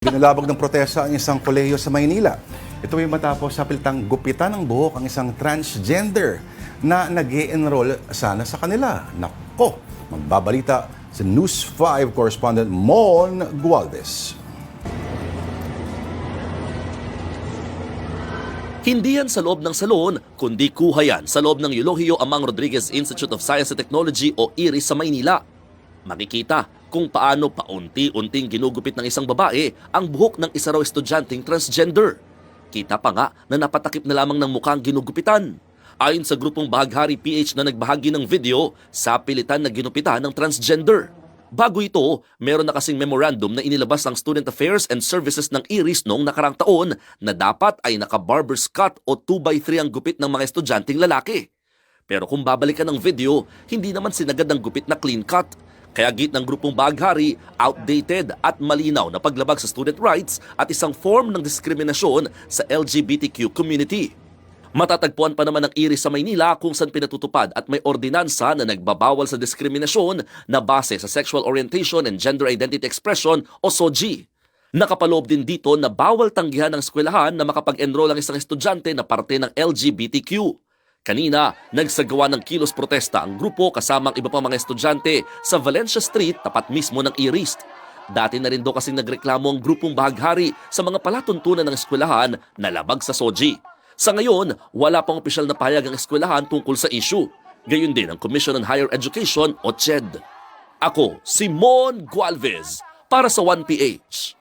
Binalabag ng protesta ang isang kolehiyo sa Maynila. Ito ay matapos sa piltang gupitan ng buhok ang isang transgender na nag-e-enroll sana sa kanila. Nako, magbabalita si News 5 correspondent Mon Gualvez. Hindi yan sa loob ng salon, kundi kuha yan sa loob ng Eulogio Amang Rodriguez Institute of Science and Technology o IRIS sa Maynila. Makikita kung paano paunti-unting ginugupit ng isang babae ang buhok ng isa raw estudyanteng transgender. Kita pa nga na napatakip na lamang ng mukhang ginugupitan. Ayon sa grupong Bahaghari PH na nagbahagi ng video, sa pilitan na ginupitan ng transgender. Bago ito, meron na kasing memorandum na inilabas ng Student Affairs and Services ng IRIS noong nakarang taon na dapat ay naka-barber's cut o 2x3 ang gupit ng mga estudyanteng lalaki. Pero kung babalikan ng video, hindi naman sinagad ng gupit na clean cut. Kaya git ng grupong Bahaghari, outdated at malinaw na paglabag sa student rights at isang form ng diskriminasyon sa LGBTQ community. Matatagpuan pa naman ng IRIS sa Maynila kung saan pinatutupad at may ordinansa na nagbabawal sa diskriminasyon na base sa sexual orientation and gender identity expression o SOGI. Nakapaloob din dito na bawal tanggihan ng eskwelahan na makapag-enroll ang isang estudyante na parte ng LGBTQ. Kanina, nagsagawa ng kilos protesta ang grupo kasama ang iba pang mga estudyante sa Valencia Street tapat mismo ng IRIS. Dati na rin daw kasing nagreklamo ang grupong Bahaghari sa mga palatuntunan ng eskwelahan na labag sa SOGI. Sa ngayon, wala pang opisyal na pahayag ang eskwelahan tungkol sa issue. Gayon din ang Commission on Higher Education o CHED. Ako, si Mon Gualvez para sa 1PH.